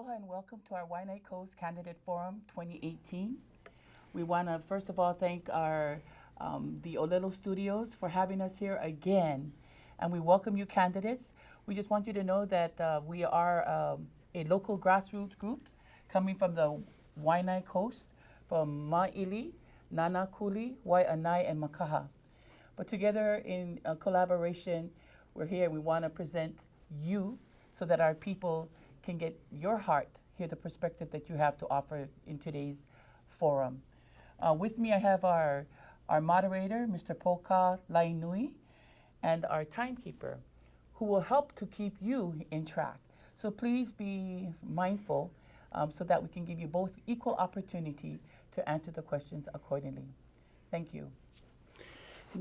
Aloha and welcome to our Waiʻanae Coast Candidate Forum 2018. We want to first of all thank our the Ōlelo Studios for having us here again, and we welcome you candidates. We just want you to know that we are a local grassroots group coming from the Waiʻanae Coast, from Ma'ili, Nanakuli, Waiʻanae, and Makaha. But together in collaboration, we're here. We want to present you so that our people can get your heart, hear the perspective that you have to offer in today's forum. With me, I have our moderator, Mr. Poka Lainui, and our timekeeper, who will help to keep you in track. So please be mindful so that we can give you both equal opportunity to answer the questions accordingly. Thank you.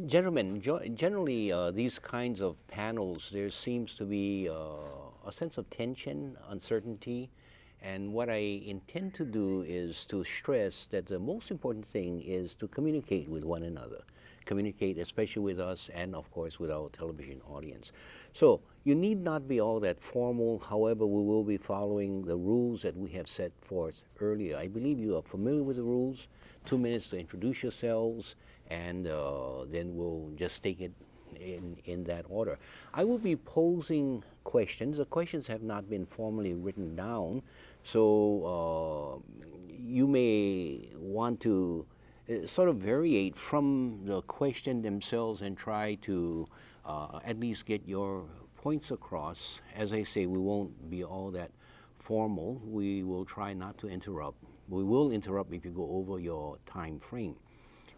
Gentlemen, generally these kinds of panels, there seems to be a sense of tension, uncertainty, and what I intend to do is to stress that the most important thing is to communicate with one another. Communicate especially with us and of course with our television audience. So you need not be all that formal, however we will be following the rules that we have set forth earlier. I believe you are familiar with the rules. 2 minutes to introduce yourselves, and then we'll just take it in that order. I will be posing questions. The questions have not been formally written down, so you may want to sort of variate from the question themselves and try to at least get your points across. As I say, we won't be all that formal. We will try not to interrupt. We will interrupt if you go over your time frame.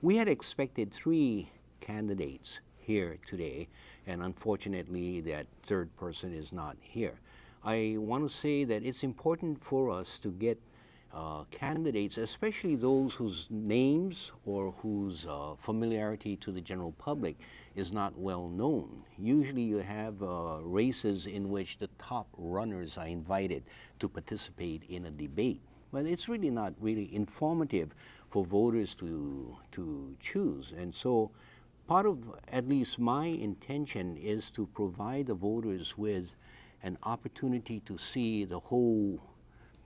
We had expected 3 candidates here today, and unfortunately that third person is not here. I want to say that it's important for us to get candidates, especially those whose names or whose familiarity to the general public is not well known. Usually you have races in which the top runners are invited to participate in a debate. But it's really not really informative for voters to choose. And so part of at least my intention is to provide the voters with an opportunity to see the whole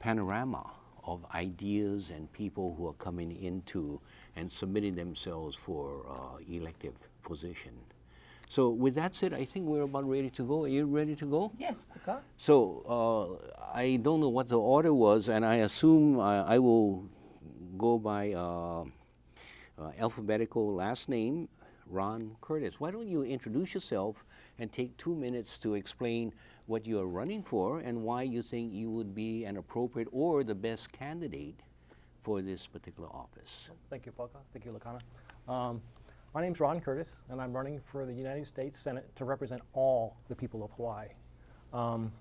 panorama of ideas and people who are coming into and submitting themselves for elective position. So with that said, I think we're about ready to go. Are you ready to go? Yes, Poka. So I don't know what the order was, and I assume I will go by alphabetical last name, Ron Curtis. Why don't you introduce yourself and take 2 minutes to explain what you are running for and why you think you would be an appropriate or the best candidate for this particular office. Thank you, Poka. Thank you, Lakana. My name's Ron Curtis, and I'm running for the United States Senate to represent all the people of Hawaii. I'm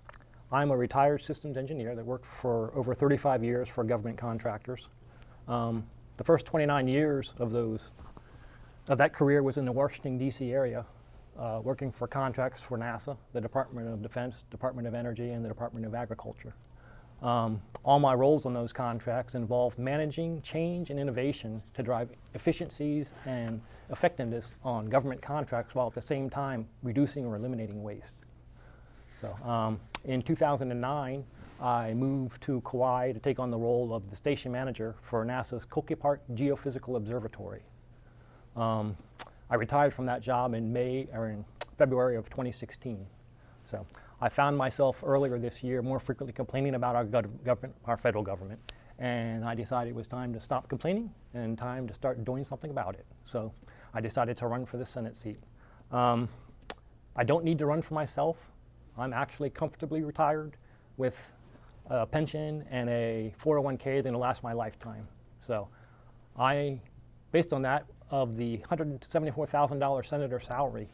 a retired systems engineer that worked for over 35 years for government contractors. The first 29 years of that career was in the Washington, D.C. area, working for contracts for NASA, the Department of Defense, Department of Energy, and the Department of Agriculture. All my roles on those contracts involved managing change and innovation to drive efficiencies and effectiveness on government contracts while at the same time reducing or eliminating waste. So in 2009, I moved to Kauai to take on the role of the station manager for NASA's Koke Park Geophysical Observatory. I retired from that job in February of 2016. So I found myself earlier this year more frequently complaining about our federal government, and I decided it was time to stop complaining and time to start doing something about it. So I decided to run for the Senate seat. I don't need to run for myself. I'm actually comfortably retired with a pension and a 401k that'll last my lifetime. So based on that, of the $174,000 senator salary,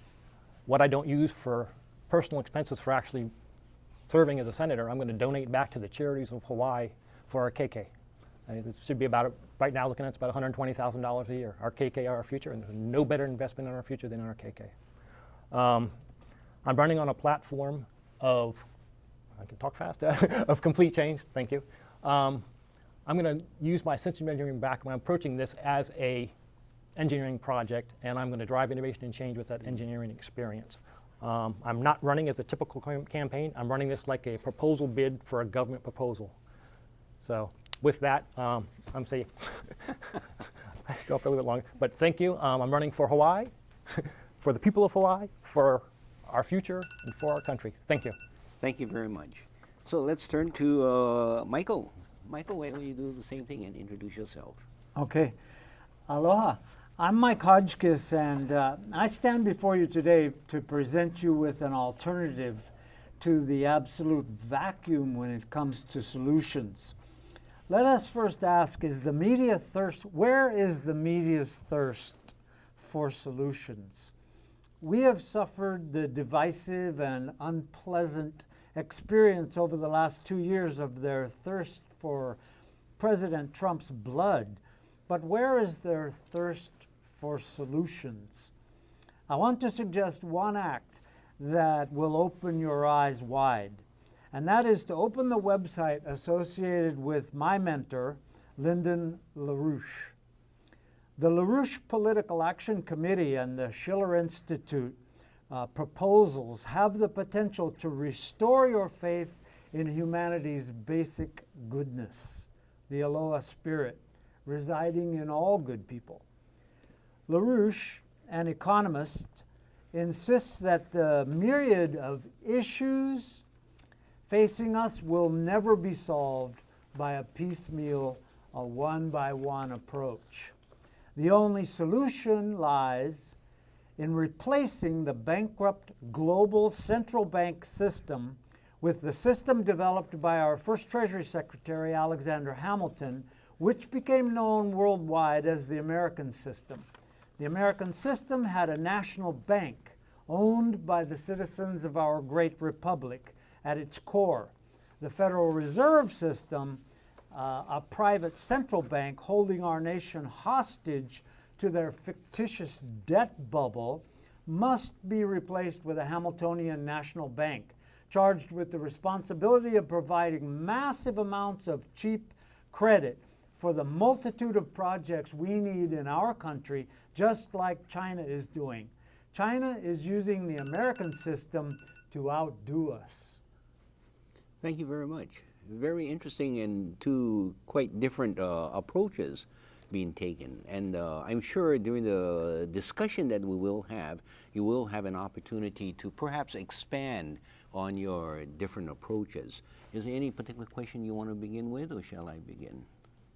what I don't use for personal expenses for actually serving as a senator, I'm going to donate back to the charities of Hawaii for our KK. It should be about, right now looking at it's about $120,000 a year. Our KK are our future, and there's no better investment in our future than in our KK. I'm running on a platform of, I can talk fast, of complete change, thank you. I'm going to use my systems engineering background. I'm approaching this as a engineering project, and I'm going to drive innovation and change with that engineering experience. I'm not running as a typical campaign. I'm running this like a proposal bid for a government proposal. So with that, I'm saying, I go for a little bit longer, but thank you. I'm running for Hawaii, for the people of Hawaii, for our future, and for our country. Thank you. Thank you very much. So let's turn to Michael. Michael, why don't you do the same thing and introduce yourself? Okay. Aloha. I'm Mike Hodgkiss, and I stand before you today to present you with an alternative to the absolute vacuum when it comes to solutions. Let us first ask, where is the media's thirst for solutions? We have suffered the divisive and unpleasant experience over the last 2 years of their thirst for President Trump's blood. But where is their thirst for solutions? I want to suggest one act that will open your eyes wide, and that is to open the website associated with my mentor, Lyndon LaRouche. The LaRouche Political Action Committee and the Schiller Institute proposals have the potential to restore your faith in humanity's basic goodness, the Aloha spirit, residing in all good people. LaRouche, an economist, insists that the myriad of issues facing us will never be solved by a piecemeal, a one-by-one approach. The only solution lies in replacing the bankrupt global central bank system with the system developed by our first Treasury Secretary, Alexander Hamilton, which became known worldwide as the American system. The American system had a national bank owned by the citizens of our great republic at its core. The Federal Reserve System, a private central bank holding our nation hostage to their fictitious debt bubble, must be replaced with a Hamiltonian national bank, charged with the responsibility of providing massive amounts of cheap credit for the multitude of projects we need in our country, just like China is doing. China is using the American system to outdo us. Thank you very much. Very interesting and two quite different approaches being taken. And I'm sure during the discussion that we will have, you will have an opportunity to perhaps expand on your different approaches. Is there any particular question you want to begin with, or shall I begin?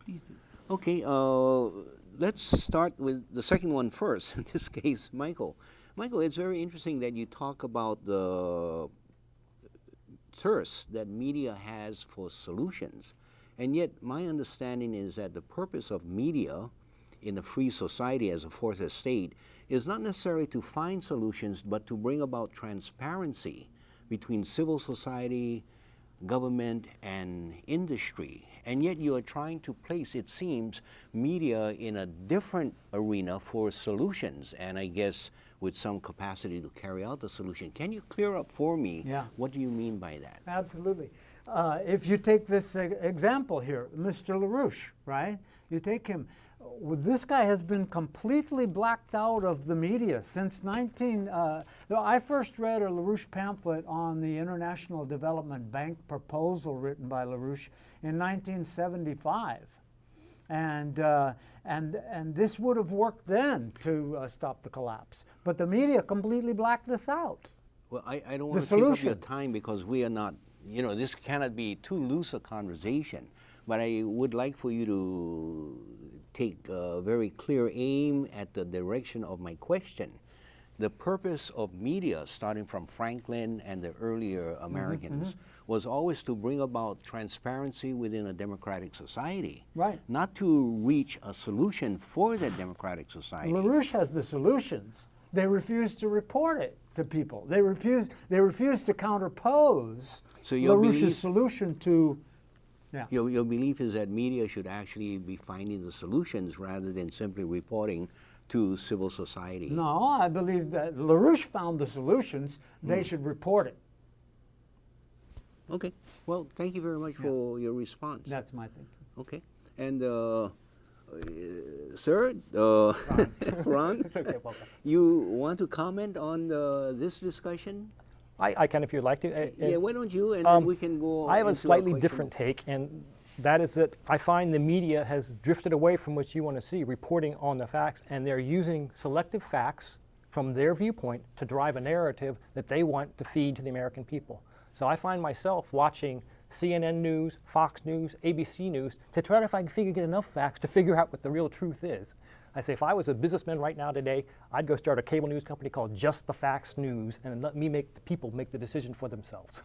Please do. Okay, let's start with the second one first. In this case, Michael. Michael, it's very interesting that you talk about the thirst that media has for solutions. And yet, my understanding is that the purpose of media in a free society as a fourth estate is not necessarily to find solutions, but to bring about transparency between civil society, government, and industry. And yet you are trying to place, it seems, media in a different arena for solutions, and I guess with some capacity to carry out the solution. Can you clear up for me, what do you mean by that? Absolutely. If you take this example here, Mr. LaRouche, right? You take him. This guy has been completely blacked out of the media since I first read a LaRouche pamphlet on the International Development Bank proposal written by LaRouche in 1975. And this would have worked then to stop the collapse. But the media completely blacked this out. Well, I don't want to take up your time because we are not, this cannot be too loose a conversation. But I would like for you to take a very clear aim at the direction of my question. The purpose of media, starting from Franklin and the earlier Americans, was always to bring about transparency within a democratic society. Right. Not to reach a solution for that democratic society. LaRouche has the solutions. They refuse to report it to people. They refuse to counterpose LaRouche's solution to... Yeah. Your belief is that media should actually be finding the solutions rather than simply reporting to civil society. No, I believe that LaRouche found the solutions. They should report it. Okay. Well, thank you very much for your response. That's my thinking. Okay. And sir, Ron, you want to comment on this discussion? I can if you'd like to. Yeah, why don't you, and then we can go I have a into slightly question. different take, and that is that I find the media has drifted away from what you want to see, reporting on the facts, and they're using selective facts from their viewpoint to drive a narrative that they want to feed to the American people. So I find myself watching CNN News, Fox News, ABC News to try to if I can get enough facts to figure out what the real truth is. I say if I was a businessman right now today, I'd go start a cable news company called Just the Facts News and let me make the people make the decision for themselves.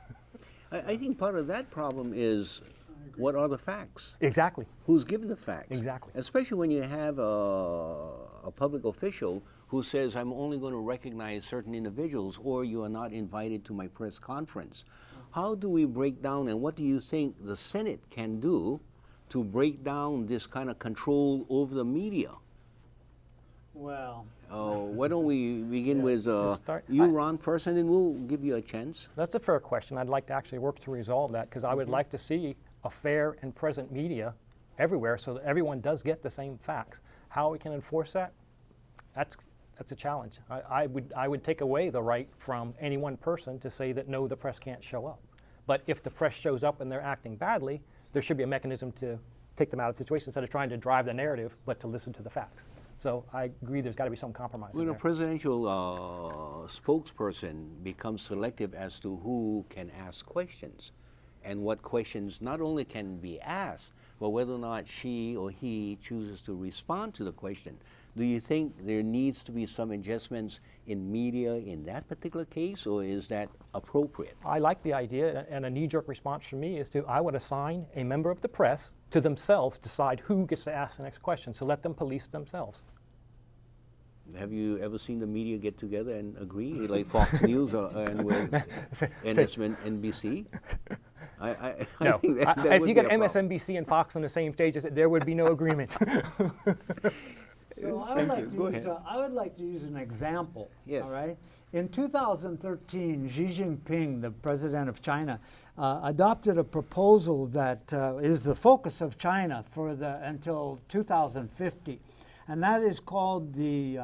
I think part of that problem is what are the facts? Exactly. Who's given the facts? Exactly. Especially when you have a public official who says, I'm only going to recognize certain individuals, or you are not invited to my press conference. How do we break down, and what do you think the Senate can do to break down this kind of control over the media? Well, Why don't we begin with start- you, Ron, first, and then we'll give you a chance. That's a fair question. I'd like to actually work to resolve that because I would like to see a fair and present media everywhere so that everyone does get the same facts. How we can enforce that, that's a challenge. I would take away the right from any one person to say that no, the press can't show up. But if the press shows up and they're acting badly, there should be a mechanism to take them out of the situation instead of trying to drive the narrative, but to listen to the facts. So I agree there's got to be some compromise in When a there. presidential spokesperson becomes selective as to who can ask questions and what questions not only can be asked, but whether or not she or he chooses to respond to the question, do you think there needs to be some adjustments in media in that particular case, or is that appropriate? I like the idea, and a knee-jerk response from me is I would assign a member of the press to themselves decide who gets to ask the next question, so let them police themselves. Have you ever seen the media get together and agree, like Fox News and with NBC? No, think that if would you be get a problem. MSNBC and Fox on the same stage, there would be no agreement. so I would like to use an example. Yes. All right. In 2013, Xi Jinping, the president of China, adopted a proposal that is the focus of China for until 2050, and that is called the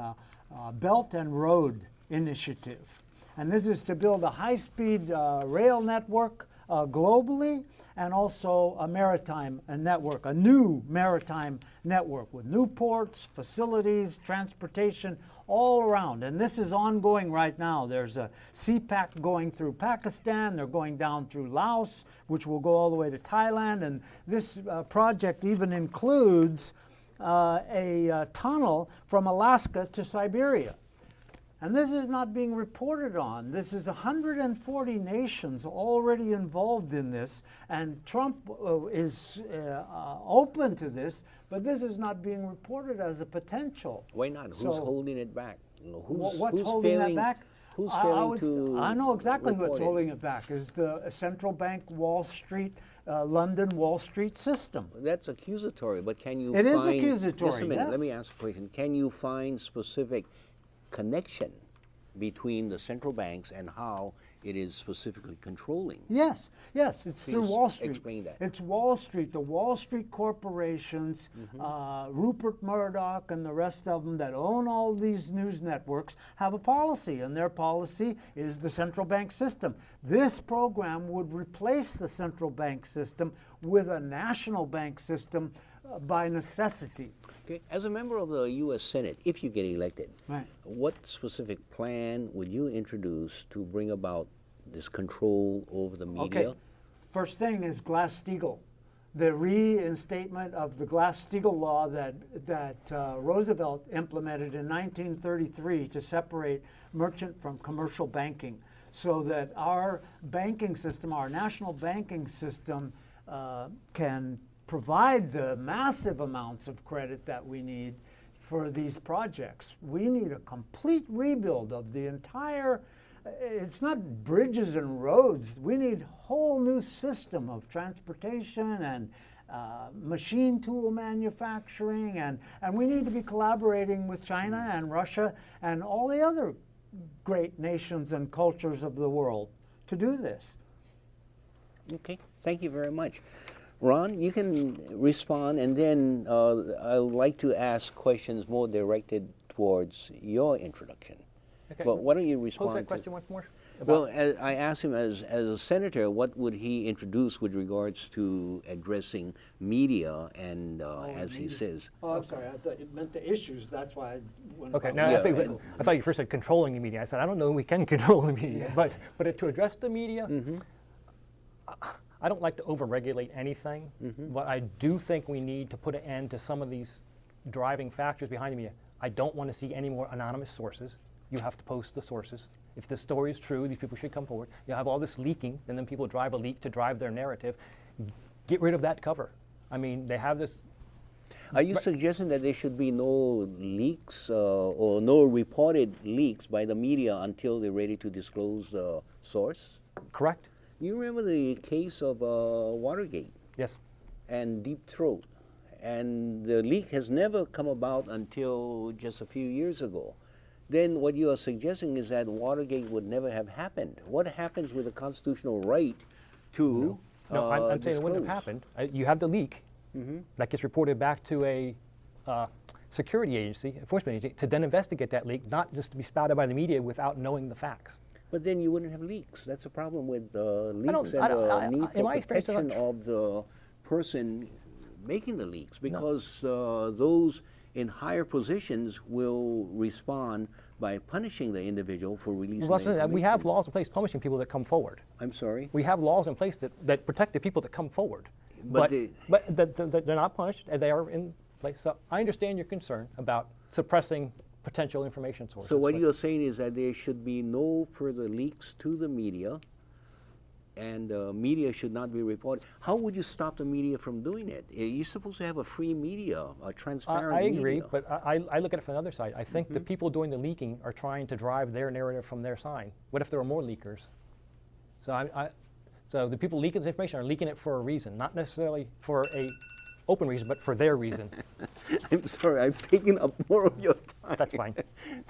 Belt and Road Initiative. And this is to build a high-speed rail network globally, and also a maritime network, a new maritime network with new ports, facilities, transportation all around. And this is ongoing right now. There's a CPAC going through Pakistan. They're going down through Laos, which will go all the way to Thailand. And this project even includes a tunnel from Alaska to Siberia. And this is not being reported on. This is 140 nations already involved in this, and Trump is open to this, but this is not being reported as a potential. Why not? Who's holding it back? What's who's holding failing, that back? Who's failing to I know exactly what's report it? holding it back. Is the central bank Wall Street, London Wall Street system. That's accusatory, but can you It find... is accusatory, Just a minute, let yes. me ask a question. Can you find specific connection between the central banks and how it is specifically controlling? Yes, it's through Please Wall Street. explain that. It's Wall Street, the Wall Street corporations, Rupert Murdoch and the rest of them that own all these news networks have a policy, and their policy is the central bank system. This program would replace the central bank system with a national bank system by necessity. Okay. As a member of the U.S. Senate, if you get elected, Right. what specific plan would you introduce to bring about this control over the media? Okay, first thing is Glass-Steagall. The reinstatement of the Glass-Steagall law that Roosevelt implemented in 1933 to separate merchant from commercial banking, so that our banking system, our national banking system, can provide the massive amounts of credit that we need for these projects. We need a complete rebuild of the entire, it's not bridges and roads, we need a whole new system of transportation and machine tool manufacturing, and we need to be collaborating with China and Russia and all the other great nations and cultures of the world to do this. Okay, thank you very much. Ron, you can respond, and then I'd like to ask questions more directed towards your introduction. Okay. But why don't you respond Pose that to... question once more. Well, I asked him as a senator, what would he introduce with regards to addressing media and, as he says. Oh, I'm sorry. I thought you meant the issues. That's why I went Okay, about now Yeah. I thought you first said controlling the media. I said, I don't know if we can control the media, but to address the media, I don't like to overregulate anything, but I do think we need to put an end to some of these driving factors behind the media. I don't want to see any more anonymous sources. You have to post the sources. If the story is true, these people should come forward. You have all this leaking, and then people drive a leak to drive their narrative. Get rid of that cover. I mean, they have this. Are you suggesting that there should be no leaks or no reported leaks by the media until they're ready to disclose the source? Correct? You remember the case of Watergate Yes. and Deep Throat, and the leak has never come about until just a few years ago. Then what you are suggesting is that Watergate would never have happened. What happens with the constitutional right to No, I'm saying it wouldn't have disclose? happened. You have the leak that gets reported back to a security agency, enforcement agency, to then investigate that leak, not just to be spouted by the media without knowing the facts. But then you wouldn't have leaks. That's the problem with leaks I and don't- the I- need in for my experience, I'm protection not of the person making the leaks, because those in higher positions will respond by punishing the individual for releasing Well, the we information. have laws in place punishing people that come forward. I'm sorry? We have laws in place that protect the people that come forward. But They're not punished, and they are in place. So I understand your concern about suppressing potential information sources. So what but- you're saying is that there should be no further leaks to the media, and media should not be reported. How would you stop the media from doing it? You're supposed to have a free media, a transparent I media. agree, but I look at it from the other side. I think the people doing the leaking are trying to drive their narrative from their side. What if there are more leakers? So the people leaking this information are leaking it for a reason, not necessarily for a open reason, but for their reason. I'm sorry, I've taken up more of your time. That's fine.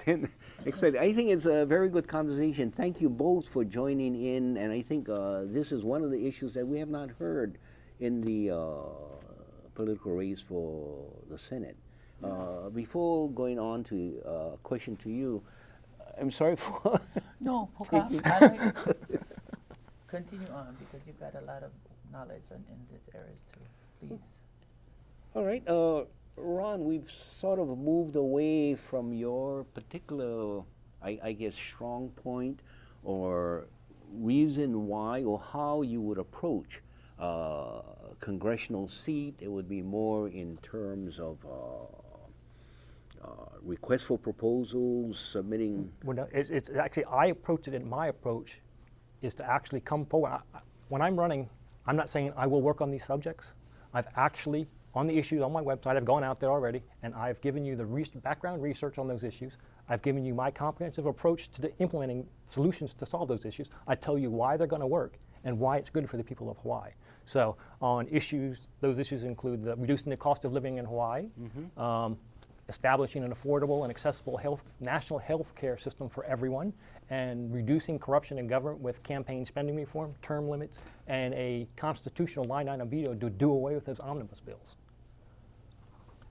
Then, excited. I think it's a very good conversation. Thank you both for joining in, and I think this is one of the issues that we have not heard in the political race for the Senate. Before going on to a question to you, I'm sorry for No, Hoka, continue on because you've got a lot of knowledge in these areas too. Please. All right, Ron, we've sort of moved away from your particular, I guess, strong point or reason why or how you would approach a congressional seat. It would be more in terms of requests for proposals, submitting. Well, no, it's actually, I approach it, and my approach is to actually come forward. When I'm running, I'm not saying I will work on these subjects. I've actually, on the issues on my website, I've gone out there already, and I've given you the background research on those issues. I've given you my comprehensive approach to implementing solutions to solve those issues. I tell you why they're going to work and why it's good for the people of Hawaii. So on issues, those issues include reducing the cost of living in Hawaii, establishing an affordable and accessible national health care system for everyone, and reducing corruption in government with campaign spending reform, term limits, and a constitutional line item veto to do away with those omnibus bills.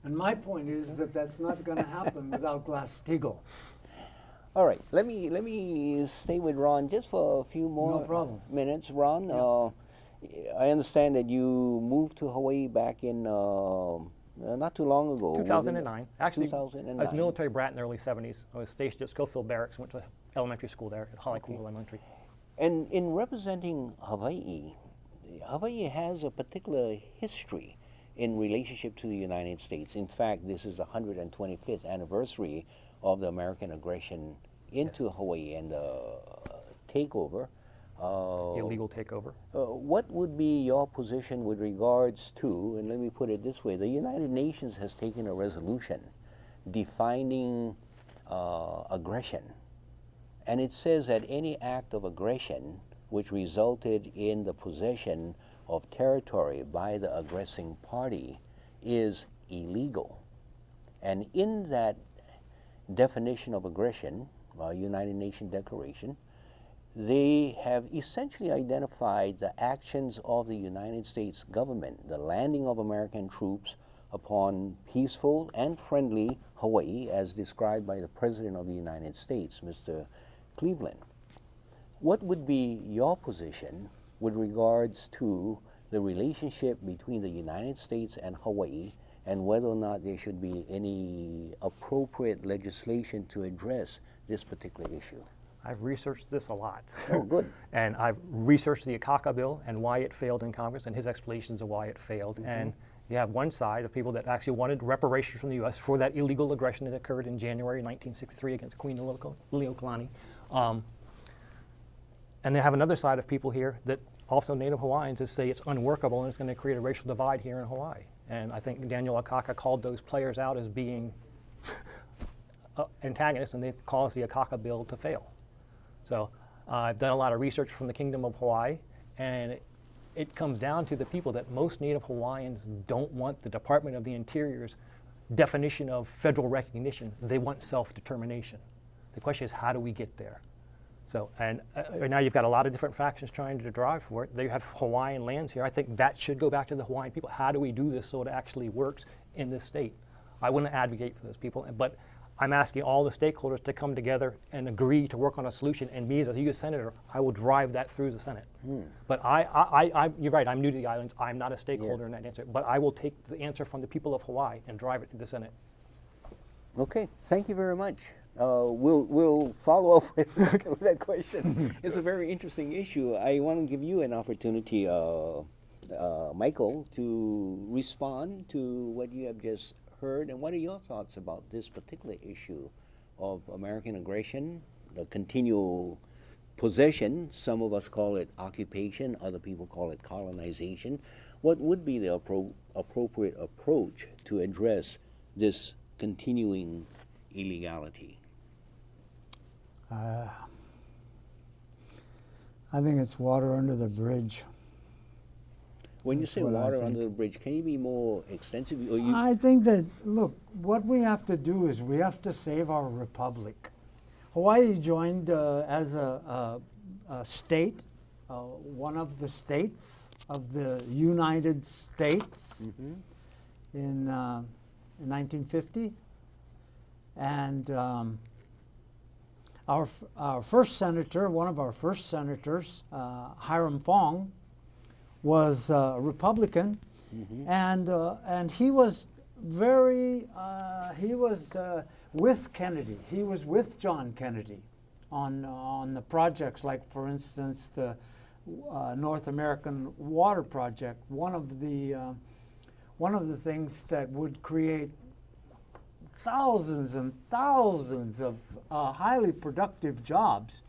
And my point is that that's not going to happen without Glass-Steagall. All right, let me stay with Ron just for a few more No problem. minutes. Ron, I understand that you moved to Hawaii back in not too long ago. 2009. Actually, 2009. I was a military brat in the early 70s. I was stationed at Schofield Barracks, went to elementary school there at Holly Cool Elementary. And in representing Hawaii, Hawaii has a particular history in relationship to the United States. In fact, this is the 125th anniversary of the American aggression into Hawaii and the takeover. Illegal takeover. What would be your position with regards to, and let me put it this way, the United Nations has taken a resolution defining aggression. And it says that any act of aggression which resulted in the possession of territory by the aggressing party is illegal. And in that definition of aggression, United Nations Declaration, they have essentially identified the actions of the United States government, the landing of American troops upon peaceful and friendly Hawaii, as described by the President of the United States, Mr. Cleveland. What would be your position with regards to the relationship between the United States and Hawaii, and whether or not there should be any appropriate legislation to address this particular issue? I've researched this a lot. Oh, good. And I've researched the Akaka bill and why it failed in Congress and his explanations of why it failed. And you have one side of people that actually wanted reparations from the U.S. for that illegal aggression that occurred in January 1963 against Queen Liliuokalani. And they have another side of people here that also Native Hawaiians that say it's unworkable and it's going to create a racial divide here in Hawaii. And I think Daniel Akaka called those players out as being antagonists, and they caused the Akaka bill to fail. So I've done a lot of research from the Kingdom of Hawaii, and it comes down to the people that most Native Hawaiians don't want the Department of the Interior's definition of federal recognition. They want self-determination. The question is, how do we get there? So, and right now you've got a lot of different factions trying to drive for it. They have Hawaiian lands here. I think that should go back to the Hawaiian people. How do we do this so it actually works in this state? I wouldn't advocate for those people, but I'm asking all the stakeholders to come together and agree to work on a solution. And me as a U.S. Senator, I will drive that through the Senate. But you're right, I'm new to the islands. I'm not a stakeholder in that answer. But I will take the answer from the people of Hawaii and drive it through the Senate. Okay, thank you very much. We'll follow up with that question. It's a very interesting issue. I want to give you an opportunity, Michael, to respond to what you have just heard, and what are your thoughts about this particular issue of American aggression, the continual possession? Some of us call it occupation, other people call it colonization. What would be the appropriate approach to address this continuing illegality? I think it's water under the bridge. When you That's say what I water think. under the bridge, can you be more extensive? I think that, look, what we have to do is we have to save our republic. Hawaii joined as a state, one of the states of the United States in 1950. And our first senator, one of our first senators, Hiram Fong, was a Republican, and he was with Kennedy. He was with John Kennedy on the projects, like, for instance, the North American Water Project. One of the things that would create thousands and thousands of highly productive jobs.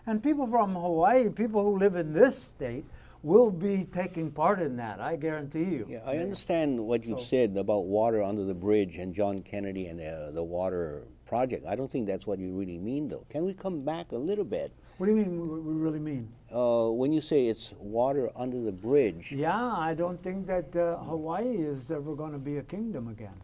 And people from Hawaii, people who live in this state, will be taking part in that, I guarantee you. Yeah, I understand what you've said about water under the bridge and John Kennedy and the water project. I don't think that's what you really mean, though. Can we come back a little bit? What do you mean, what we really mean? When you say it's water under the bridge. Yeah, I don't think that Hawaii is ever going to be a kingdom again.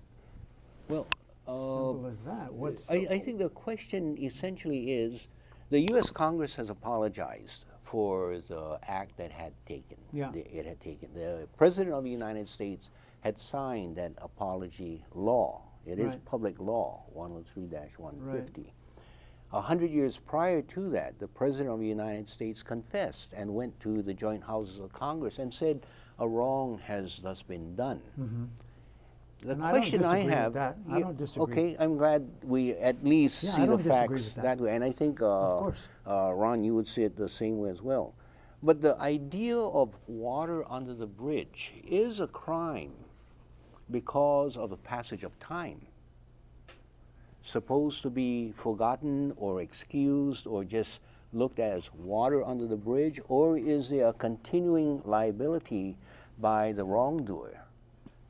Well, Simple as that. I think the question essentially is, the U.S. Congress has apologized for the act that had taken. Yeah. It had taken. The President of the United States had signed that apology law. It is Right. public law, 103-150. Right. 100 years prior to that, the President of the United States confessed and went to the joint houses of Congress and said a wrong has thus been done. The And I don't question disagree with have, that. I don't disagree. Okay, I'm glad we at least Yeah, I see the don't disagree facts with that. that. way, and I think course. Ron, you would see it the same way as well. But the idea of water under the bridge is a crime because of the passage of time. Supposed to be forgotten or excused or just looked at as water under the bridge, or is there a continuing liability by the wrongdoer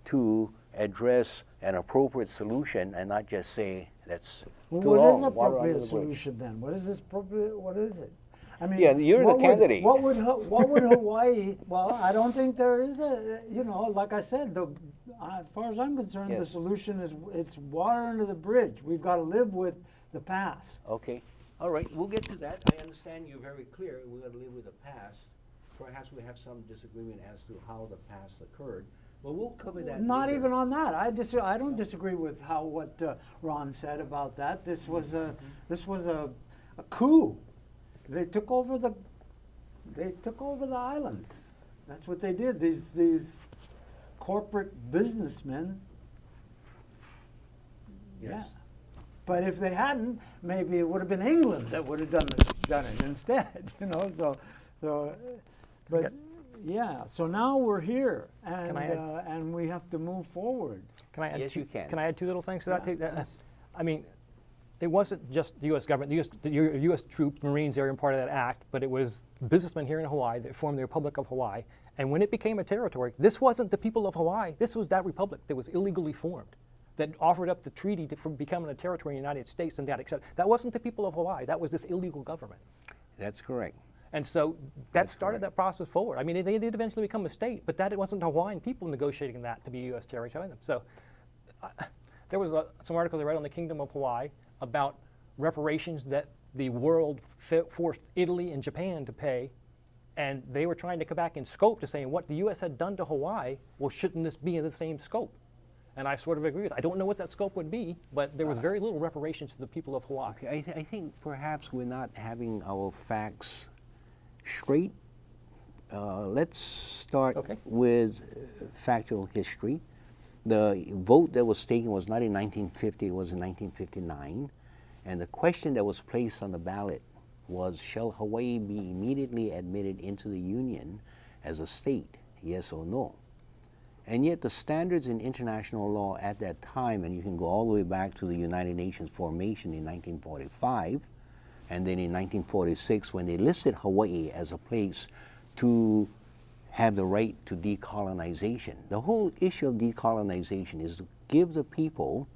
to address an appropriate solution and not just say that's Well, too what long, is water under appropriate the bridge. solution then? What is this appropriate? What is it? I mean, Yeah, you're the what would- candidate. What would Hawaii? Well, I don't think there is a. You know, like I said, as far as I'm concerned, the Yes. solution is it's water under the bridge. We've got to live with the past. Okay, all right, we'll get to that. I understand you're very clear. We're going to live with the past. Perhaps we have some disagreement as to how the past occurred, but we'll cover that Not later. even on that. I don't disagree with what Ron said about that. This was a coup. They took over They took over the islands. That's what they did. These corporate businessmen. Yes. Yeah. But if they hadn't, maybe it would have been England that would have done it instead. But yeah. So now we're here, and and we have to move forward. Can I add Yes, two, you can. Can I add two little things to that? Yeah. I mean, it wasn't just the U.S. government, the U.S. troops, Marines, they were part of that act, but it was businessmen here in Hawaii that formed the Republic of Hawaii. And when it became a territory, this wasn't the people of Hawaii. This was that republic that was illegally formed, that offered up the treaty for becoming a territory in the United States and that accepted. That wasn't the people of Hawaii. That was this illegal government. That's correct. And so that That's started correct. that process forward. I mean, they did eventually become a state, but that it wasn't Hawaiian people negotiating that to be U.S. territory. So there was some articles I read on the Kingdom of Hawaii about reparations that the world forced Italy and Japan to pay, and they were trying to come back in scope to saying what the U.S. had done to Hawaii, well, shouldn't this be in the same scope? And I sort of agree with it. I don't know what that scope would be, but there was very little reparations to the people of Hawaii. Okay, I think perhaps we're not having our facts straight. Let's start with factual history. The vote that was taken was not in 1950, it was in 1959. And the question that was placed on the ballot was, shall Hawaii be immediately admitted into the Union as a state, yes or no? And yet the standards in international law at that time, and you can go all the way back to the United Nations formation in 1945, and then in 1946 when they listed Hawaii as a place to have the right to decolonization. The whole issue of decolonization is to give the people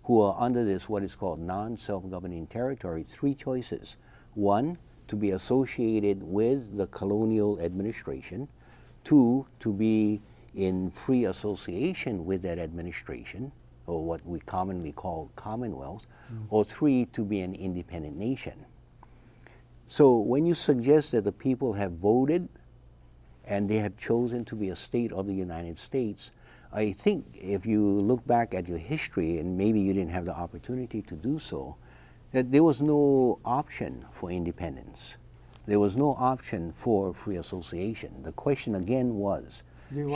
who are under this, what is called non-self-governing territory, three choices. One, to be associated with the colonial administration. Two, to be in free association with that administration, or what we commonly call commonwealth. Or three, to be an independent nation. So when you suggest that the people have voted and they have chosen to be a state of the United States, I think if you look back at your history, and maybe you didn't have the opportunity to do so, that there was no option for independence. There was no option for free association. The question again was,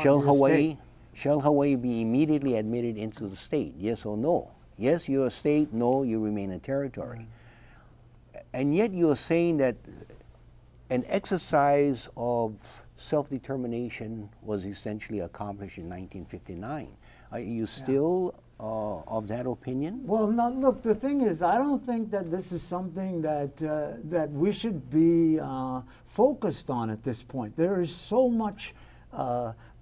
shall Hawaii be immediately admitted into the state, yes or no? Yes, you're a state, no, you remain a territory. And yet you're saying that an exercise of self-determination was essentially accomplished in 1959. Are you still of that opinion? Well, now, look, the thing is, I don't think that this is something that, that we should be focused on at this point. There is so much,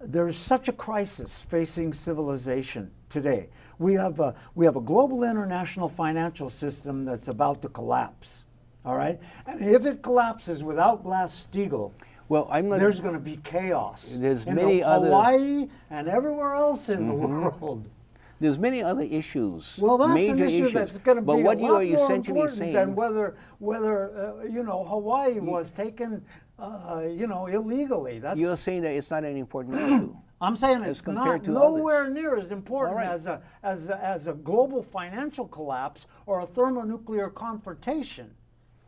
there is such a crisis facing civilization today. We have a global international financial system that's about to collapse. All right, and if it collapses without Glass-Steagall, well, there's going to be chaos. There's in many other Hawaii and everywhere else in the world. There's many other issues. Well, that's major an issue issues. that's going to be but what a you lot are more essentially important saying, than whether Hawaii was taken illegally. That's, you're saying that it's not an important issue. I'm saying as it's compared not to nowhere others. near as important All right. as a global financial collapse or a thermonuclear confrontation.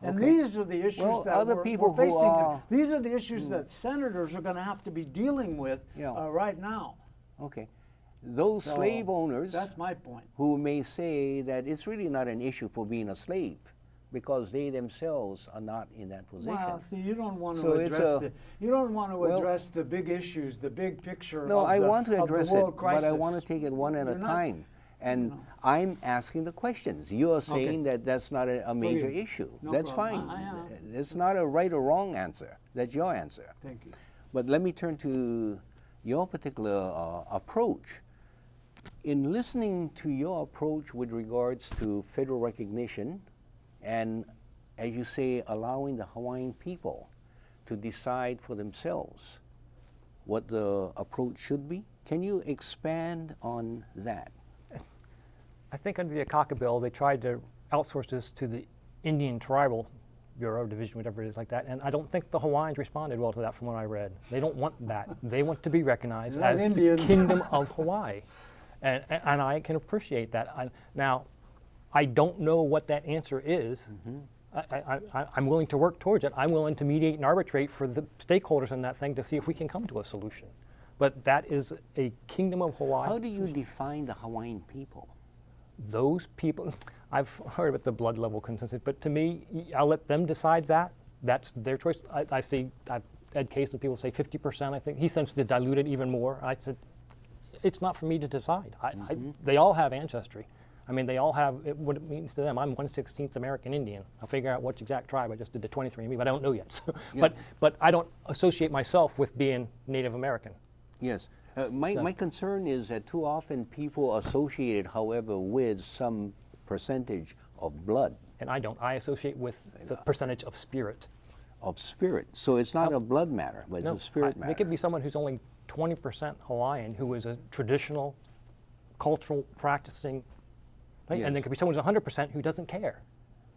And Okay. these are the issues Well, that other we're people who facing. are- These are the issues that senators are going to have to be dealing with Yeah. right now. Okay. Those So, slave owners That's my point. who may say that it's really not an issue for being a slave because they themselves are not in that position. Well, see, you don't want to So it's address the big issues, the big picture. No, of I the, want to of the address it, world but I crisis. want to take it one at a You're not- time. And I'm asking the questions. You are saying that that's not a major you. issue. No That's problem. fine. It's not a right or wrong answer. That's your answer. Thank you. But let me turn to your particular approach. In listening to your approach with regards to federal recognition and, as you say, allowing the Hawaiian people to decide for themselves what the approach should be, can you expand on that? I think under the Akaka bill, they tried to outsource this to the Indian Tribal Bureau, Division, whatever it is like that, and I don't think the Hawaiians responded well to that from what I read. They don't want that. They want to be recognized Not as Indians. the Kingdom of Hawaii, and I can appreciate that. Now, I don't know what that answer is. I'm willing to work towards it. I'm willing to mediate and arbitrate for the stakeholders in that thing to see if we can come to a solution. But that is a kingdom of Hawaii. How do you define the Hawaiian people? Those people, I've heard about the blood level consensus, but to me, I'll let them decide that. That's their choice. I see, I've had cases of people say 50%, I think. He seems to dilute it even more. I said, it's not for me to decide. They all have ancestry. I mean, they all have what it means to them. I'm 1/16th American Indian. I'll figure out which exact tribe. I just did the 23andMe, but I don't know yet. So, Yeah. but I don't associate myself with being Native American. Yes. My concern is that too often people associate it, however, with some percentage of blood, And I don't. I associate with the percentage of spirit. of spirit. So it's not a blood matter, but it's a spirit matter. There could be someone who's only 20% Hawaiian who is a traditional, cultural, practicing, right? Yes. And there could be someone who's 100% who doesn't care.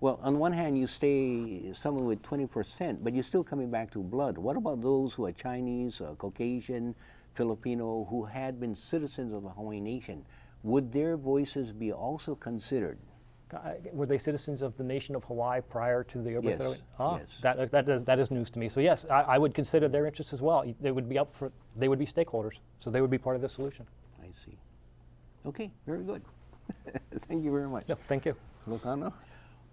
Well, on one hand, you stay someone with 20%, but you're still coming back to blood. What about those who are Chinese, Caucasian, Filipino, who had been citizens of the Hawaiian nation? Would their voices be also considered? Were they citizens of the nation of Hawaii prior to the Yes, overthrow? Ah, yes. that is news to me. So yes, I would consider their interests as well. They would be they would be stakeholders. So they would be part of the solution. I see. Okay, very good. Thank you very much. Yeah, thank you. Locano?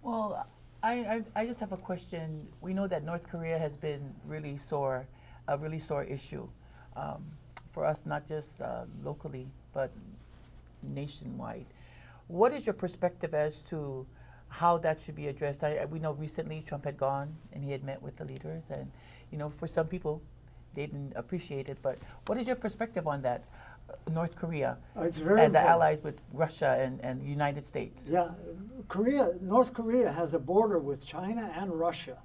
Well, I just have a question. We know that North Korea has been a really sore issue for us, not just locally, but nationwide. What is your perspective as to how that should be addressed? We know recently Trump had gone and he had met with the leaders, and for some people, they didn't appreciate it. But what is your perspective on that, North Korea It's very and the important. allies with Russia and United States? Yeah, North Korea has a border with China and Russia,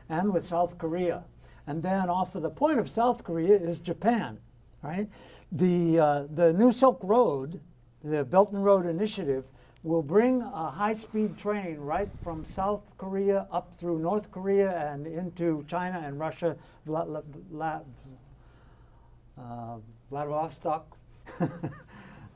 and with South Korea, and then off of the point of South Korea is Japan, right? The New Silk Road, the Belt and Road Initiative, will bring a high-speed train right from South Korea up through North Korea and into China and Russia, Vladivostok.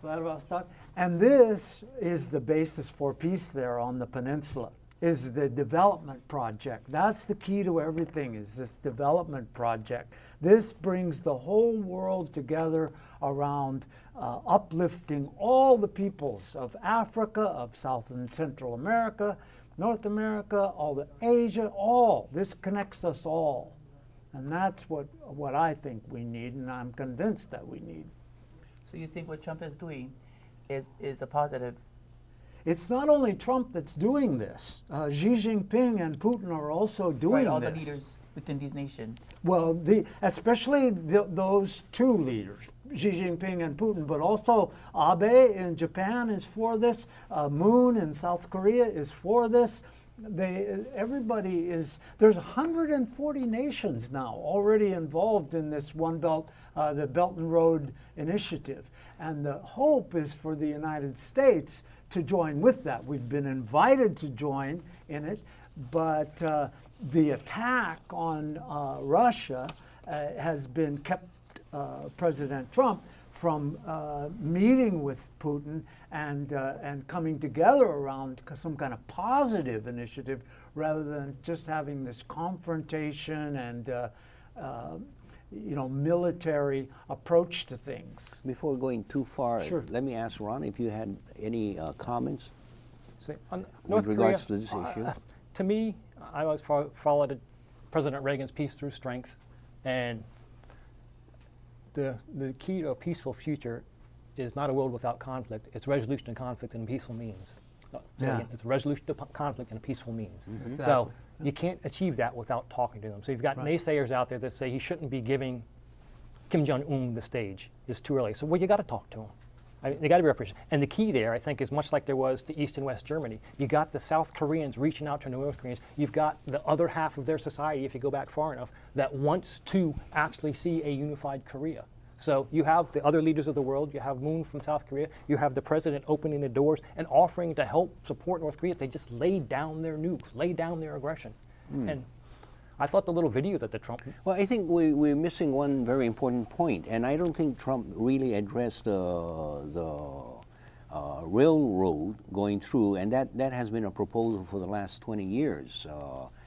Vladivostok. And this is the basis for peace there on the peninsula, is the development project. That's the key to everything, is this development project. This brings the whole world together around uplifting all the peoples of Africa, of South and Central America, North America, all the Asia, all. This connects us all. And that's what I think we need, and I'm convinced that we need. So you think what Trump is doing is a positive? It's not only Trump that's doing this. Xi Jinping and Putin are also doing Right, all this. the leaders within these nations. Well, especially those two leaders, Xi Jinping and Putin, but also Abe in Japan is for this. Moon in South Korea is for this. Everybody is. There's 140 nations now already involved in this One Belt, the Belt and Road Initiative, and the hope is for the United States to join with that. We've been invited to join in it, but the attack on Russia has been kept President Trump from meeting with Putin and coming together around some kind of positive initiative rather than just having this confrontation and military approach to things. Before going too far, Sure. let me ask Ron if you had any comments See, on with regards to this issue. To me, I always followed President Reagan's peace through strength, and the key to a peaceful future is not a world without conflict. It's resolution of conflict in peaceful means. Yeah. Again, it's resolution of conflict in a peaceful means. Exactly. So you can't achieve that without talking to them. So you've got Right. naysayers out there that say he shouldn't be giving Kim Jong-un the stage. It's too early. So you got to talk to him. They got to be represented. And the key there, I think, is much like there was to East and West Germany. You got the South Koreans reaching out to the North Koreans. You've got the other half of their society, if you go back far enough, that wants to actually see a unified Korea. So you have the other leaders of the world. You have Moon from South Korea. You have the president opening the doors and offering to help support North Korea if they just lay down their nukes, lay down their aggression. And I thought the little video that the Trump... Well, I think we're missing one very important point, and I don't think Trump really addressed the railroad going through, and that has been a proposal for the last 20 years.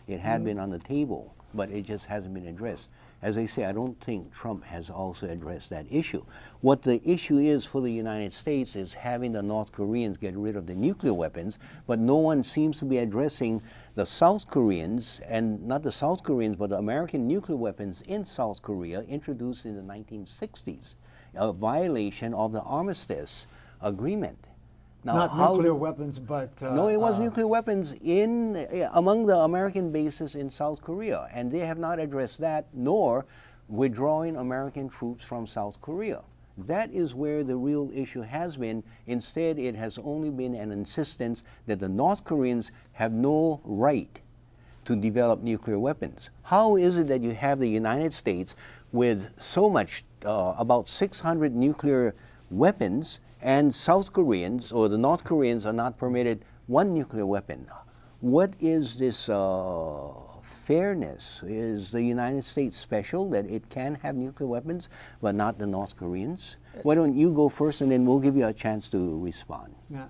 It had been on the table, but it just hasn't been addressed. As I say, I don't think Trump has also addressed that issue. What the issue is for the United States is having the North Koreans get rid of the nuclear weapons, but no one seems to be addressing the South Koreans, and not the South Koreans, but the American nuclear weapons in South Korea introduced in the 1960s, a violation of the Armistice Agreement. Now, Not nuclear weapons, but no, it was nuclear weapons among the American bases in South Korea, and they have not addressed that, nor withdrawing American troops from South Korea. That is where the real issue has been. Instead, it has only been an insistence that the North Koreans have no right to develop nuclear weapons. How is it that you have the United States with so much, about 600 nuclear weapons, and South Koreans or the North Koreans are not permitted one nuclear weapon? What is this fairness? Is the United States special that it can have nuclear weapons but not the North Koreans? Why don't you go first, and then we'll give you a chance to respond. Yeah,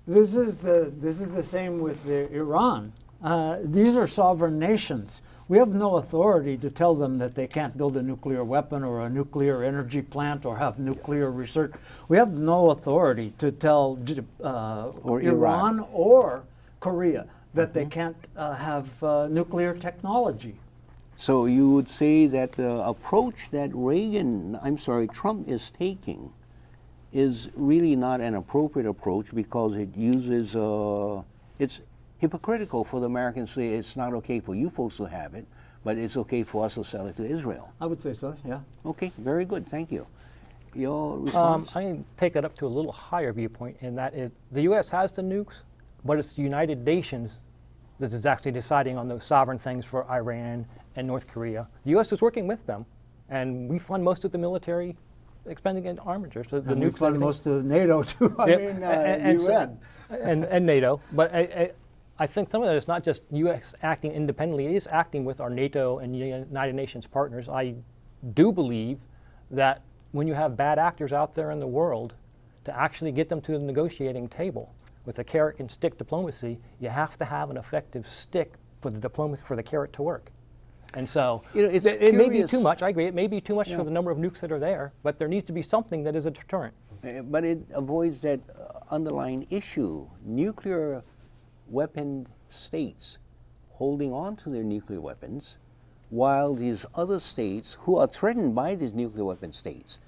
this is the same with Iran. These are sovereign nations. We have no authority to tell them that they can't build a nuclear weapon or a nuclear energy plant or have nuclear research. We have no authority to tell Iran or Korea that they can't have nuclear technology. So you would say that the approach that Trump is taking is really not an appropriate approach, because it uses, it's hypocritical for the Americans to say it's not okay for you folks to have it, but it's okay for us to sell it to Israel. I would say so, yeah. Okay, very good, thank you. Your response? I can take it up to a little higher viewpoint, in that the U.S. has the nukes, but it's the United Nations that is actually deciding on those sovereign things for Iran and North Korea. The U.S. is working with them, and we fund most of the military expending in armaments. So and we fund most of NATO too. UN. And NATO. But I think some of that is not just U.S. acting independently, it is acting with our NATO and United Nations partners. I do believe that when you have bad actors out there in the world, to actually get them to the negotiating table with a carrot and stick diplomacy, you have to have an effective stick for the diplomacy, for the carrot to work. And so it may be too much, I agree, it may be too much for the number of nukes that are there, but there needs to be something that is a deterrent. But it avoids that underlying issue. Nuclear weapon states holding on to their nuclear weapons, while these other states who are threatened by these nuclear weapon states,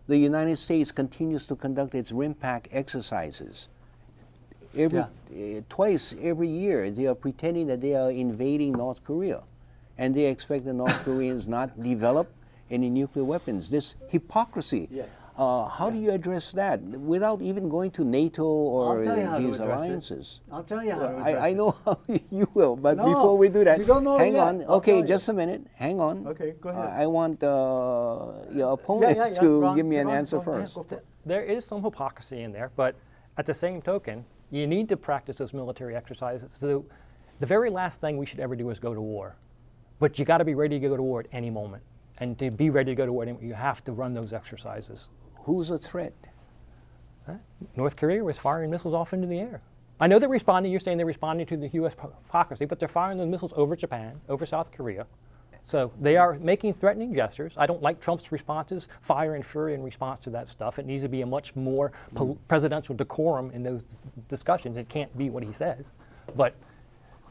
the United States continues to conduct its RIMPAC exercises. Twice every year, they are pretending that they are invading North Korea, and they expect the North Koreans not develop any nuclear weapons. This hypocrisy. Yeah. How do you address that without even going to NATO or these alliances? I'll tell you how to address it. I know how you will, but before we do that, you don't know hang yet. on. Okay, just a minute. Hang on. Okay, go ahead. I want your opponent to give me an answer first. There is some hypocrisy in there, but at the same token, you need to practice those military exercises. So the very last thing we should ever do is go to war. But you got to be ready to go to war at any moment. And to be ready to go to war, you have to run those exercises. Who's a threat? North Korea was firing missiles off into the air. I know they're responding, you're saying they're responding to the U.S. hypocrisy, but they're firing those missiles over Japan, over South Korea. So they are making threatening gestures. I don't like Trump's responses, fire and fury in response to that stuff. It needs to be a much more presidential decorum in those discussions. It can't be what he says. But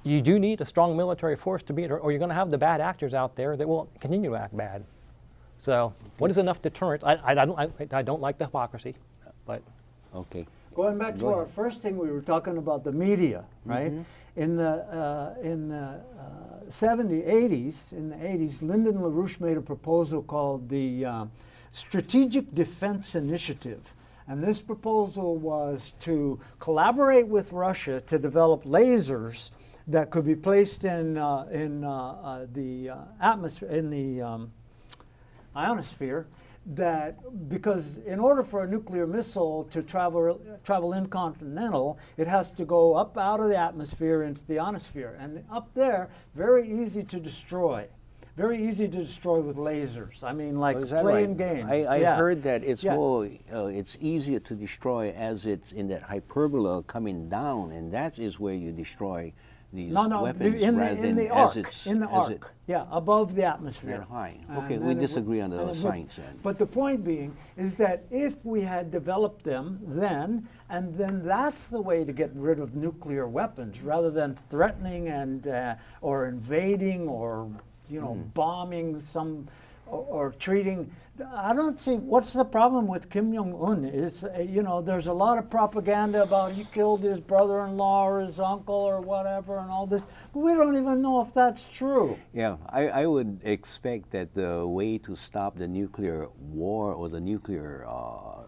you do need a strong military force to be it, or you're going to have the bad actors out there that will continue to act bad. So what is enough deterrent? I don't like the hypocrisy, but. Okay. Going back to our first thing, we were talking about the media, right? In the 80s, Lyndon LaRouche made a proposal called the Strategic Defense Initiative. And this proposal was to collaborate with Russia to develop lasers that could be placed in the atmosphere, in the ionosphere, that because in order for a nuclear missile to travel intercontinental, it has to go up out of the atmosphere into the ionosphere. And up there, very easy to destroy. very easy to destroy with lasers. I mean, like Oh, is that playing right? games. I Yeah. heard that it's Yeah. more, it's easier to destroy as it's in that hyperbola coming down, and that is where you destroy these No, weapons in rather the, than in the as arc, it's in the as arc, it yeah, above the atmosphere. that high. And Okay, then we it disagree would- on and the it would- science then. But the point being is that if we had developed them then, and then that's the way to get rid of nuclear weapons, rather than threatening and or invading or bombing some or treating. I don't see what's the problem with Kim Jong-un. Is there's a lot of propaganda about he killed his brother-in-law or his uncle or whatever and all this, but we don't even know if that's true. Yeah, I would expect that the way to stop the nuclear war or the nuclear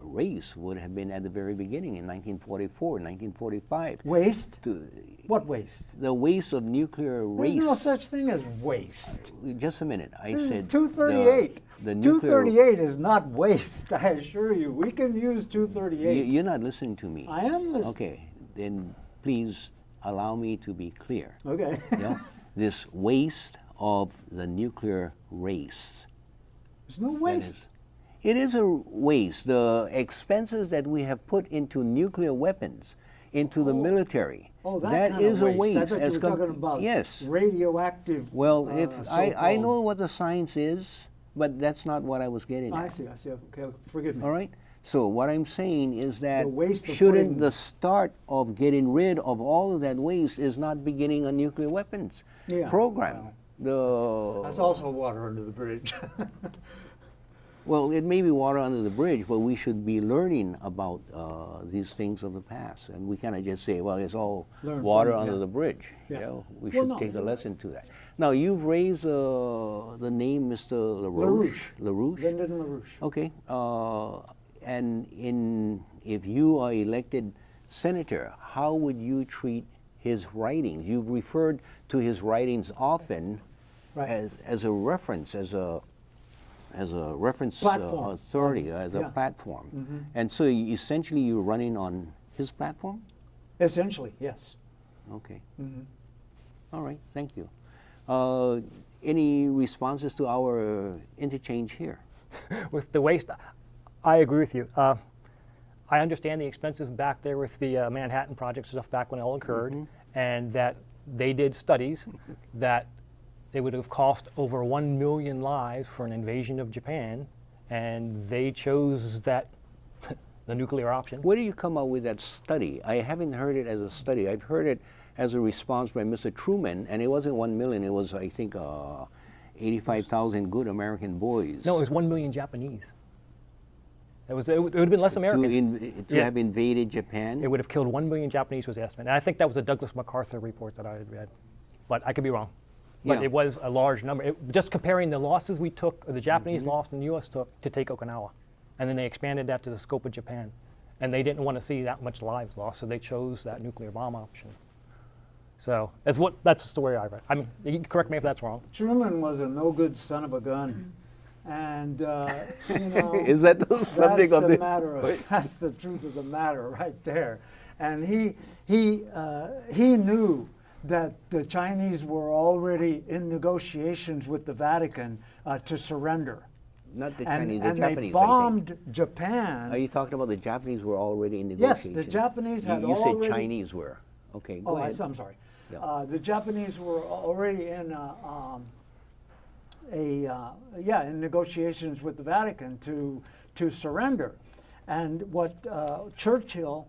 race would have been at the very beginning in 1944, 1945. Waste? To, What waste? the waste of nuclear race. There's no such thing as waste. Just a minute. I This said is 238. The nuclear. 238 is not waste, I assure you. We can use 238. You're not listening to me. I am listening. Okay, then please allow me to be clear. Okay. You know, this waste of the nuclear race. There's no that waste. It is a waste. The expenses that we have put into nuclear weapons, into the military, Oh, that that kind is of a waste. waste. I thought you were talking about yes. radioactive. Well, if I so-called- know what the science is, but that's not what I was getting at. I see. Okay, forgive me. All right. So what I'm saying is that The waste of shouldn't putting- the start of getting rid of all of that waste is not beginning a nuclear weapons program? That's also water under the bridge. Well, it may be water under the bridge, but we should be learning about these things of the past, and we cannot just say, "Well, it's all Learn from water it, under yeah. the bridge." Yeah. You know, we Well, should no, take a you're lesson to that. Now, you've raised the name Mr. LaRouche. LaRouche. Lyndon LaRouche. Okay. And if you are elected senator, how would you treat his writings? You've referred to his writings often Right. as a reference, as a reference Platform. authority, as a Yeah. platform. And so essentially you're running on his platform? Essentially, yes. Okay. All right, thank you. Any responses to our interchange here? With the waste, I agree with you. I understand the expenses back there with the Manhattan Project stuff back when it all occurred, and that they did studies that it would have cost over 1 million lives for an invasion of Japan, and they chose that the nuclear option. Where do you come up with that study? I haven't heard it as a study. I've heard it as a response by Mr. Truman, and it wasn't 1 million. It was, I think, 85,000 good American boys. No, it was 1 million Japanese. It would have been less American. To Yeah. have invaded Japan. It would have killed 1 million Japanese was the estimate. And I think that was a Douglas MacArthur report that I had read. But I could be wrong. But Yeah. it was a large number. Just comparing the losses we took, or the Japanese lost and the U.S. took to take Okinawa. And then they expanded that to the scope of Japan. And they didn't want to see that much lives lost, so they chose that nuclear bomb option. So that's the story I read. I mean, you can correct me if that's wrong. Truman was a no good son of a gun. And, Is that the subject of this? That's the truth of the matter right there. And he knew that the Chinese were already in negotiations with the Vatican to surrender. Not the And, Chinese, the and Japanese, they I bombed think. Japan. Are you talking about the Japanese were already in Yes, negotiation? the Japanese had You already. said Chinese were. Okay, go ahead. I'm sorry. Yeah. The Japanese were already in in negotiations with the Vatican to surrender, and what Churchill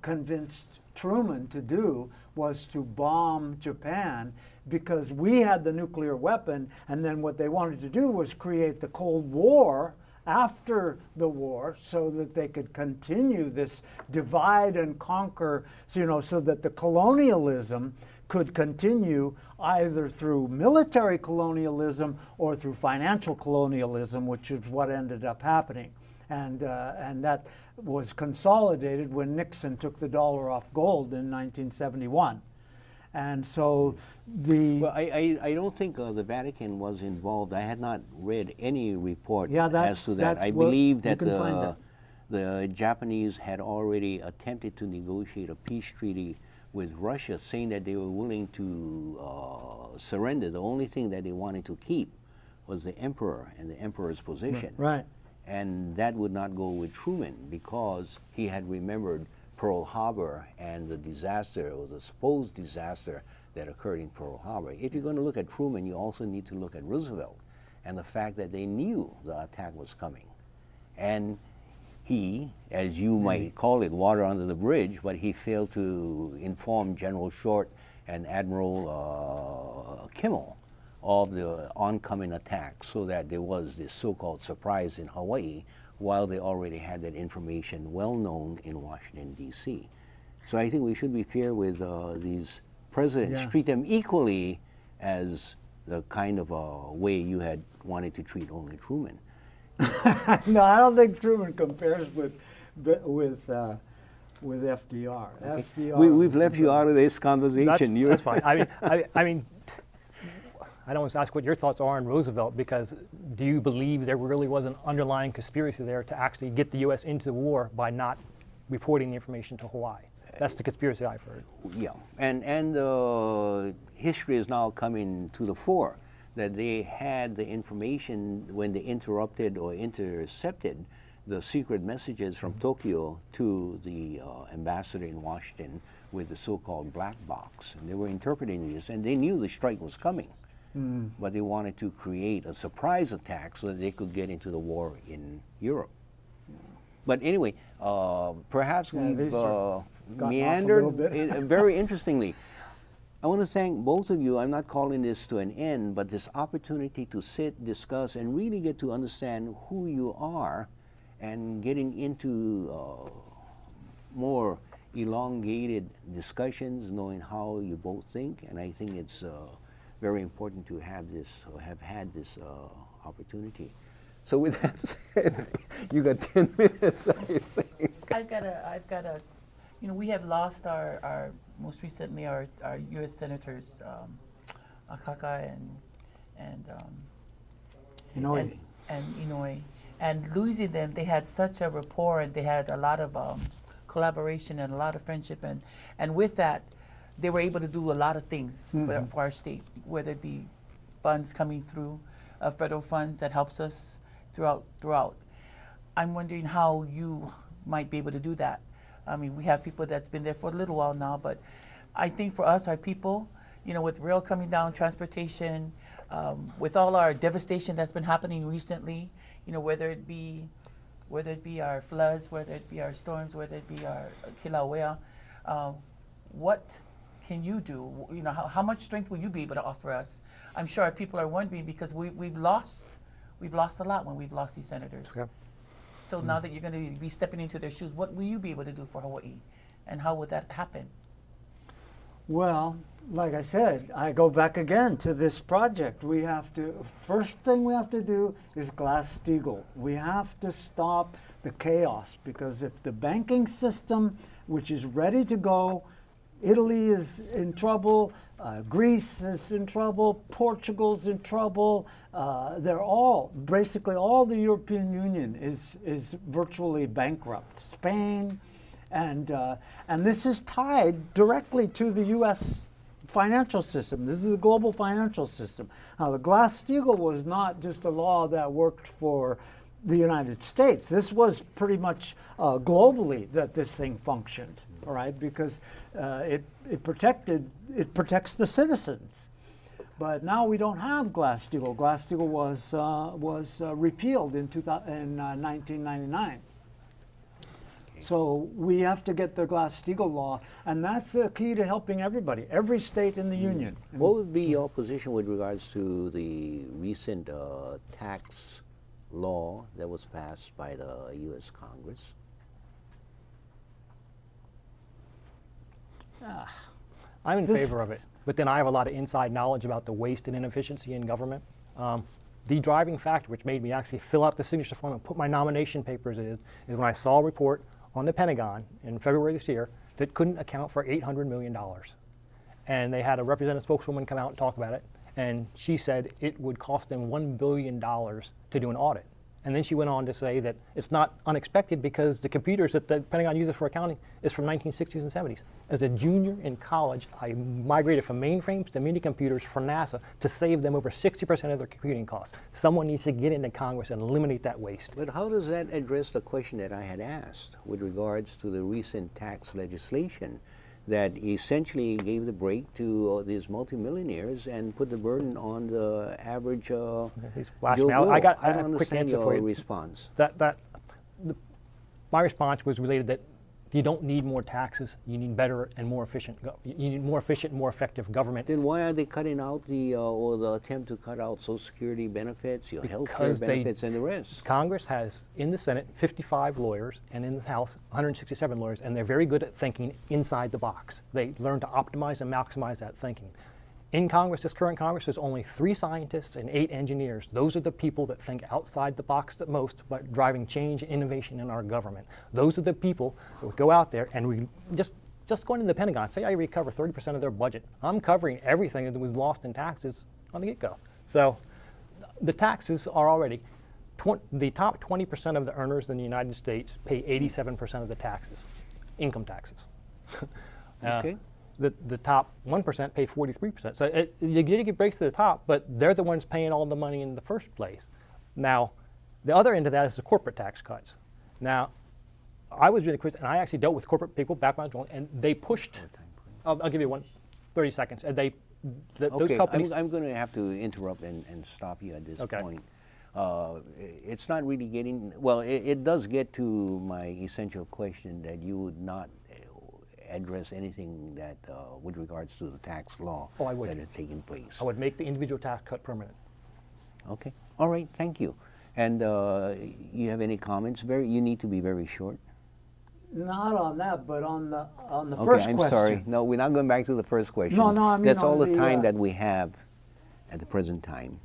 convinced Truman to do was to bomb Japan because we had the nuclear weapon, and then what they wanted to do was create the Cold War after the war so that they could continue this divide and conquer, so that the colonialism could continue either through military colonialism or through financial colonialism, which is what ended up happening. And that was consolidated when Nixon took the dollar off gold in 1971. And so Well, I don't think the Vatican was involved. I had not read any report as to that. I believe that the Japanese had already attempted to negotiate a peace treaty with Russia, saying that they were willing to surrender. The only thing that they wanted to keep was the emperor and the emperor's position. Right. And that would not go with Truman because he had remembered Pearl Harbor and the disaster, or the supposed disaster that occurred in Pearl Harbor. If you're going to look at Truman, you also need to look at Roosevelt and the fact that they knew the attack was coming. And he, as you might call it, water under the bridge, but he failed to inform General Short and Admiral Kimmel of the oncoming attack, so that there was this so-called surprise in Hawaii, while they already had that information well known in Washington, D.C. So I think we should be fair with these presidents, treat them equally as the kind of way you had wanted to treat only Truman. No, I don't think Truman compares with FDR. Okay. FDR. We've left you out of this conversation. That's fine. I mean, I don't want to ask what your thoughts are on Roosevelt, because do you believe there really was an underlying conspiracy there to actually get the U.S. into the war by not reporting the information to Hawaii? That's the conspiracy I've heard. Yeah, and history is now coming to the fore that they had the information when they interrupted or intercepted the secret messages from Tokyo to the ambassador in Washington with the so-called black box. And they were interpreting this, and they knew the strike was coming. But they wanted to create a surprise attack so that they could get into the war in Europe. But anyway, perhaps we've meandered very interestingly. I want to thank both of you. I'm not calling this to an end, but this opportunity to sit, discuss, and really get to understand who you are, and getting into more elongated discussions, knowing how you both think. And I think it's very important to have this, or have had this opportunity. So with that said, you got 10 minutes, I think. I've got a, you know, we have lost our most recently our U.S. senators, Akaka and Inouye, and losing them, they had such a rapport, and they had a lot of collaboration and a lot of friendship, and with that, they were able to do a lot of things for our state, whether it be funds coming through, federal funds that helps us throughout. I'm wondering how you might be able to do that. I mean, we have people that's been there for a little while now, but I think for us, our people, you know, with rail coming down, transportation, with all our devastation that's been happening recently, you know, whether it be our floods, whether it be our storms, whether it be our Kilauea, what can you do? You know, how much strength will you be able to offer us? I'm sure our people are wondering, because we've lost a lot when we've lost these senators. Yeah. So now that you're going to be stepping into their shoes, what will you be able to do for Hawaii, and how would that happen? Well, like I said, I go back again to this project. We have to, first thing we have to do is Glass-Steagall. We have to stop the chaos, because if the banking system, which is ready to go, Italy is in trouble, Greece is in trouble, Portugal's in trouble. They're all, basically all the European Union is virtually bankrupt. Spain, and this is tied directly to the U.S. financial system. This is a global financial system. Now, the Glass-Steagall was not just a law that worked for the United States. This was pretty much globally that this thing functioned. All right, because it protects the citizens, but now we don't have Glass-Steagall. Glass-Steagall was repealed in 1999. So we have to get the Glass-Steagall law, and that's the key to helping everybody, every state in the union. What would be your position with regards to the recent tax law that was passed by the U.S. Congress? I'm in favor of it, but then I have a lot of inside knowledge about the waste and inefficiency in government. The driving factor, which made me actually fill out the signature form and put my nomination papers in, is when I saw a report on the Pentagon in February this year that couldn't account for $800 million. And they had a representative spokeswoman come out and talk about it, and she said it would cost them $1 billion to do an audit. And then she went on to say that it's not unexpected because the computers that the Pentagon uses for accounting is from 1960s and 70s. As a junior in college, I migrated from mainframes to mini computers for NASA to save them over 60% of their computing costs. Someone needs to get into Congress and eliminate that waste. But how does that address the question that I had asked with regards to the recent tax legislation that essentially gave the break to these multimillionaires and put the burden on the average Joe Blow? I got I a don't quick understand answer for your you. response. My response was related that you don't need more taxes. You need better and more efficient. You need more efficient, more effective government. Then why are they cutting out or the attempt to cut out Social Security benefits, your health care benefits, and the rest? Congress has, in the Senate, 55 lawyers, and in the House, 167 lawyers, and they're very good at thinking inside the box. They learn to optimize and maximize that thinking. In Congress, this current Congress, there's only 3 scientists and 8 engineers. Those are the people that think outside the box the most about driving change and innovation in our government. Those are the people that would go out there and we just going to the Pentagon, say I recover 30% of their budget. I'm covering everything that was lost in taxes on the get-go. So the taxes are already, the top 20% of the earners in the United States pay 87% of the taxes, income taxes. Okay. The top 1% pay 43%. So you get breaks to the top, but they're the ones paying all the money in the first place. Now, the other end of that is the corporate tax cuts. Now, I was really quick, and I actually dealt with corporate people back when I was young, and they pushed. I'll give you 30 seconds. And those Okay, companies. I'm going to have to interrupt and stop you at this Okay. point. It's not really getting, well, it does get to my essential question that you would not address anything that with regards to the tax law Oh, I would. that is taking place. I would make the individual tax cut permanent. Okay, all right, thank you. And you have any comments? You need to be very short. Not on that, but on the Okay, first I'm question. sorry. No, we're not going back to the first question. No, I mean that's all on the time the, that we have at the present time.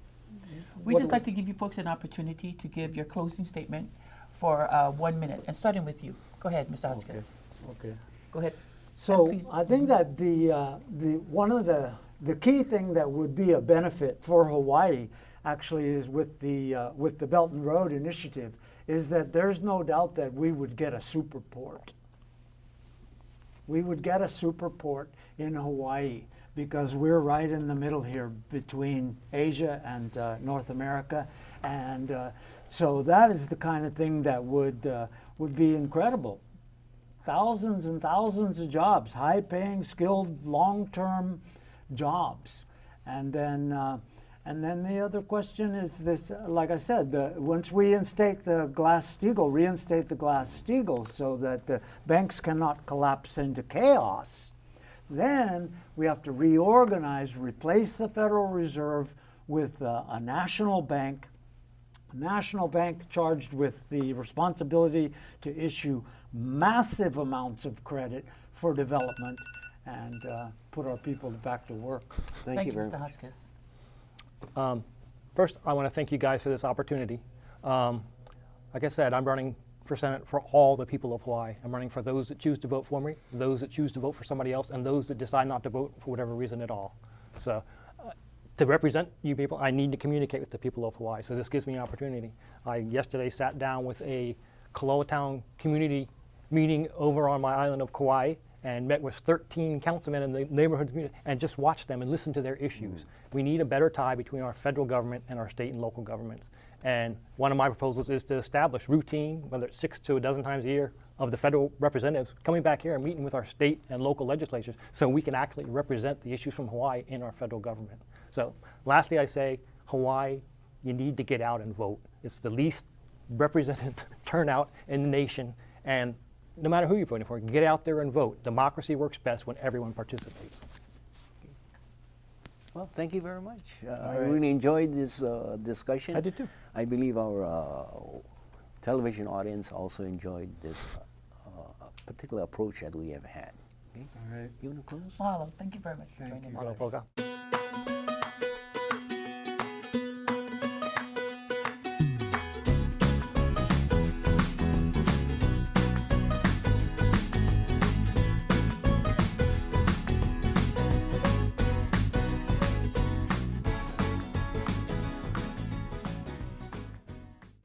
We'd just like to give you folks an opportunity to give your closing statement for 1 minute, and starting with you. Go ahead, Mr. Hotchkiss. Okay. Go ahead. So please- I think that the one of the key thing that would be a benefit for Hawaii actually is with the Belt and Road Initiative is that there's no doubt that we would get a super port. We would get a super port in Hawaii because we're right in the middle here between Asia and North America, and so that is the kind of thing that would be incredible. Thousands and thousands of jobs, high-paying, skilled, long-term jobs, and then the other question is this: like I said, once we reinstate the Glass-Steagall, so that the banks cannot collapse into chaos, then we have to reorganize, replace the Federal Reserve with a national bank. National bank charged with the responsibility to issue massive amounts of credit for development and put our people back to work. Thank you very Mr. much. Hotchkiss. First, I want to thank you guys for this opportunity. Like I said, I'm running for Senate for all the people of Hawaii. I'm running for those that choose to vote for me, those that choose to vote for somebody else, and those that decide not to vote for whatever reason at all. So to represent you people, I need to communicate with the people of Hawaii. So this gives me an opportunity. I yesterday sat down with a Kaloa Town community meeting over on my island of Kauai and met with 13 councilmen in the neighborhood community and just watched them and listened to their issues. We need a better tie between our federal government and our state and local governments. And one of my proposals is to establish routine, whether it's 6 to a dozen times a year, of the federal representatives coming back here and meeting with our state and local legislatures so we can actually represent the issues from Hawaii in our federal government. So lastly, I say, Hawaii, you need to get out and vote. It's the least represented turnout in the nation, and no matter who you're voting for, get out there and vote. Democracy works best when everyone participates. Well, thank you very much. I right. really enjoyed this discussion. I did too. I believe our television audience also enjoyed this particular approach that we have had. Okay? All right. You want to close? Mahalo. Thank you very much for Thank joining you. us. Aloha, Polka.